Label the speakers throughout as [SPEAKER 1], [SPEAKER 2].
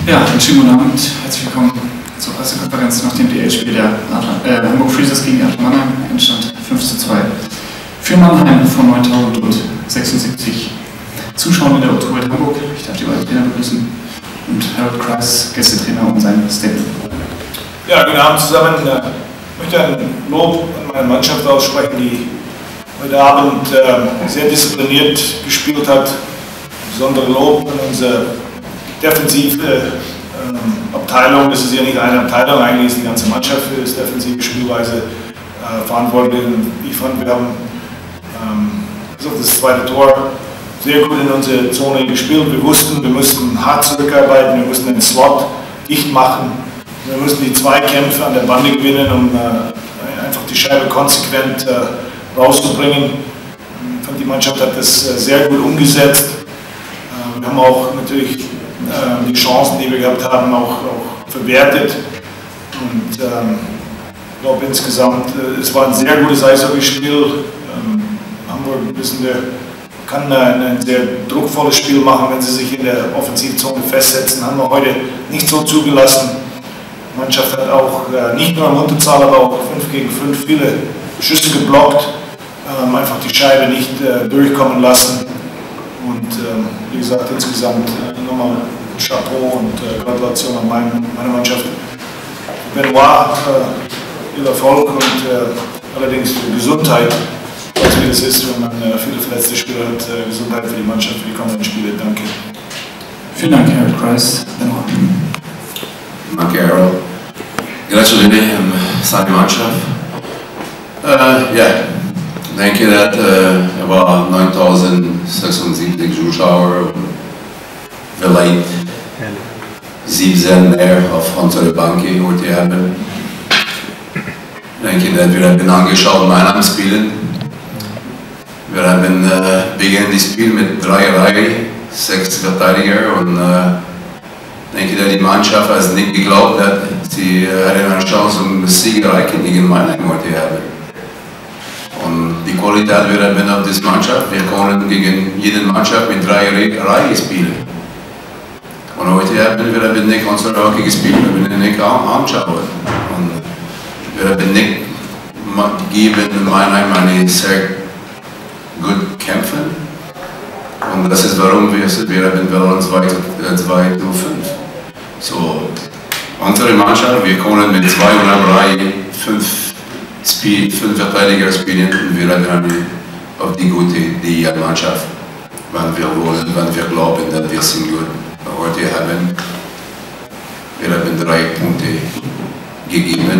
[SPEAKER 1] Ja, einen schönen guten Abend. Herzlich willkommen zur Pressekonferenz nach dem DL-Spiel der Hamburg Freezers gegen Adler Mannheim. Endstand 5:2 für Mannheim von 9.076 Zuschauern in der O2 Hamburg. Ich darf die beiden Trainer begrüßen und Harold Kreis, Gästetrainer, und sein Statement.
[SPEAKER 2] Ja, guten Abend zusammen. Ich möchte ein Lob an meine Mannschaft aussprechen, die heute Abend sehr diszipliniert gespielt hat. Besondere Lob an unsere defensive Abteilung. Das ist ja nicht eine Abteilung, eigentlich ist die ganze Mannschaft für das defensive Spielweise verantwortlich. Ich fand, wir haben das zweite Tor sehr gut in unsere Zone gespielt. Wir wussten, wir mussten hart zurückarbeiten, wir mussten den Slot dicht machen, wir mussten die Zweikämpfe an der Bande gewinnen, um einfach die Scheibe konsequent rauszubringen. Ich fand, die Mannschaft hat das sehr gut umgesetzt. Wir haben auch natürlich die Chancen, die wir gehabt haben, auch verwertet. Und ich glaube insgesamt, es war ein sehr gutes Eishockeyspiel. Hamburg kann ein sehr druckvolles Spiel machen, wenn sie sich in der Offensivzone festsetzen. Haben wir heute nicht so zugelassen. Die Mannschaft hat auch nicht nur am Unterzahl, aber auch 5 gegen 5 viele Schüsse geblockt. Einfach die Scheibe nicht durchkommen lassen. Und wie gesagt, insgesamt nochmal Chapeau und Gratulation an meine Mannschaft. Benoit, viel Erfolg und allerdings für die Gesundheit, was wie das ist, wenn man viele verletzte Spieler hat. Gesundheit für die Mannschaft, für die kommenden Spiele. Danke.
[SPEAKER 1] Vielen Dank, Harold Kreis.
[SPEAKER 3] Danke, Harold. Gratulare seine Mannschaft. Ich denke, dass war 9.076 Zuschauer, vielleicht 17 mehr auf unserer Bank heute haben. Ich denke, dass wir haben angeschaut, Mannheim spielen. Wir haben beginnen das Spiel mit 3 Reihen, 6 Verteidiger, und ich denke, dass die Mannschaft hat nicht geglaubt, dass sie eine Chance um Siegerei gegen Mannheim heute haben. Und die Qualität wir haben auf dieser Mannschaft, wir können gegen jede Mannschaft mit 3 Reihen spielen. Und heute haben wir nicht unsere Hockey gespielt, wir haben nicht anschauen. Und wir haben nicht gegeben Mannheim eine sehr gut kämpfen. Und das ist warum wir haben verloren 2:5. So, unsere Mannschaft, wir können mit 2 oder 3, 5 Verteidiger spielen, und wir haben auf die gute Mannschaft, wenn wir wollen, wenn wir glauben, dass wir sind gut. Heute haben wir 3 Punkte gegeben.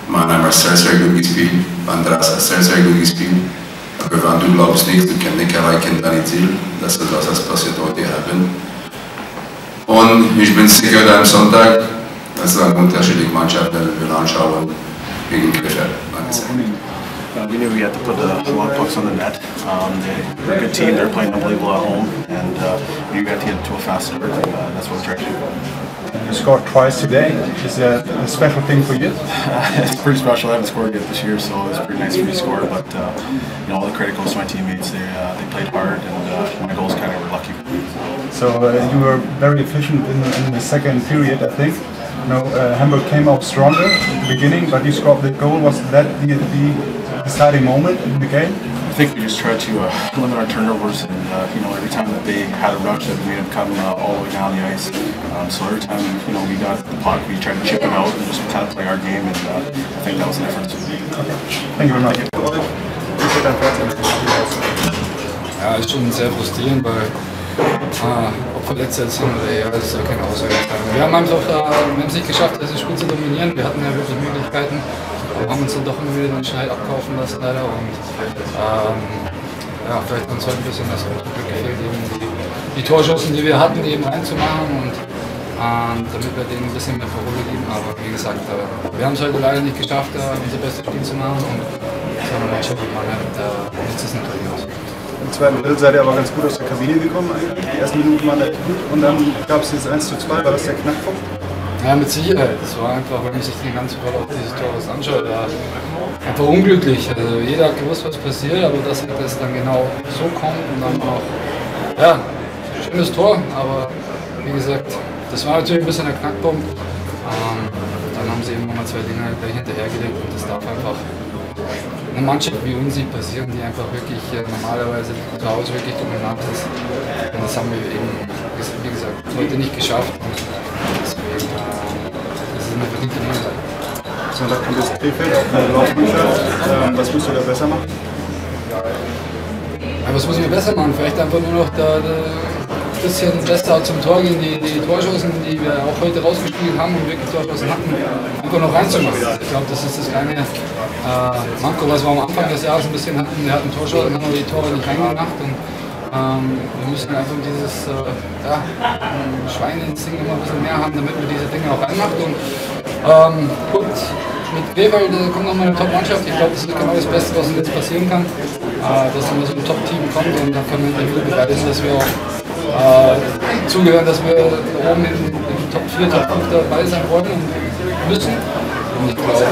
[SPEAKER 3] Mannheim hat sehr gut gespielt, Andras hat sehr gut gespielt. Aber wenn du glaubst nicht, du kannst nicht erreichen dein Ziel. Das ist was passiert heute haben. Und ich bin sicher, dass am Sonntag, das ist eine unterschiedliche Mannschaft, wenn wir anschauen gegen Krefeld.
[SPEAKER 4] We knew we had to put a lot of pucks on the net. They're a good team, they're playing unbelievable at home, and you got to get to a fast start, and that's what we're trying to do.
[SPEAKER 5] You scored twice today. Is that a special thing for you?
[SPEAKER 4] It's pretty special. I haven't scored yet this year, so it's pretty nice for me to score, but all the credit goes to my teammates. They played hard, and my goals kind of were lucky.
[SPEAKER 5] So you were very efficient in the second period, I think. Hamburg came out stronger at the beginning, but you scored the goal. Was that the deciding moment in the game?
[SPEAKER 4] I think we just tried to limit our turnovers, and every time that they had a rush, that we made them come all the way down the ice. So every time we got the puck, we tried to chip it out and just kind of play our game, and I think that was the difference.
[SPEAKER 5] Okay. Thank you very much.
[SPEAKER 6] Ja, ist schon sehr frustrierend, weil ob verletzt sind oder ja, das ist ja keine Aussage. Wir haben es nicht geschafft, das Spiel zu dominieren. Wir hatten ja wirklich Möglichkeiten, haben uns dann doch immer wieder den Schneid abkaufen lassen leider, und vielleicht uns heute ein bisschen das Glück gefehlt, eben die Torschancen, die wir hatten, eben reinzumachen, und damit wir denen ein bisschen mehr Parole geben. Aber wie gesagt, wir haben es heute leider nicht geschafft, unser bestes Spiel zu machen, und das haben wir schon gemacht. Nichts ist natürlich aus.
[SPEAKER 5] Im zweiten Drittel seid ihr aber ganz gut aus der Kabine gekommen eigentlich. Die ersten Minuten waren echt gut, und dann gab es jetzt 1:2. War das der Knackpunkt?
[SPEAKER 6] Ja, mit Sicherheit. Das war einfach, wenn man sich die ganze Verlauf dieses Tores anschaut, einfach unglücklich. Also jeder hat gewusst, was passiert, aber dass das dann genau so kommt und dann auch, ja, schönes Tor, aber wie gesagt, das war natürlich ein bisschen der Knackpunkt. Dann haben sie eben nochmal 2 Dinge gleich hinterhergelegt und das darf einfach eine Mannschaft wie uns nicht passieren, die einfach wirklich normalerweise zu Hause wirklich dominant ist. Und das haben wir eben, wie gesagt, heute nicht geschafft. Und deswegen, das ist eine verdiente Niederlage.
[SPEAKER 5] So, da kommt das Krefeld auf eine Laufmannschaft. Was musst du da besser machen?
[SPEAKER 6] Ja, was muss ich mir besser machen? Vielleicht einfach nur noch ein bisschen besser zum Tor gehen, die Torschancen, die wir auch heute rausgespielt haben und wirklich Torschancen hatten, einfach noch reinzumachen. Ich glaube, das ist das kleine Manko, was wir am Anfang des Jahres ein bisschen hatten. Wir hatten Torschancen, haben wir die Tore nicht reingemacht und wir müssen einfach dieses Schweineinstinkt noch ein bisschen mehr haben, damit wir diese Dinge auch reinmacht. Und gut, mit Krefeld kommt nochmal eine Top-Mannschaft. Ich glaube, das ist genau das Beste, was uns jetzt passieren kann, dass immer so ein Top-Team kommt und dann können wir wieder beweisen, dass wir auch zugehören, dass wir oben in Top 4, Top 5 dabei sein wollen und müssen. Und ich glaube,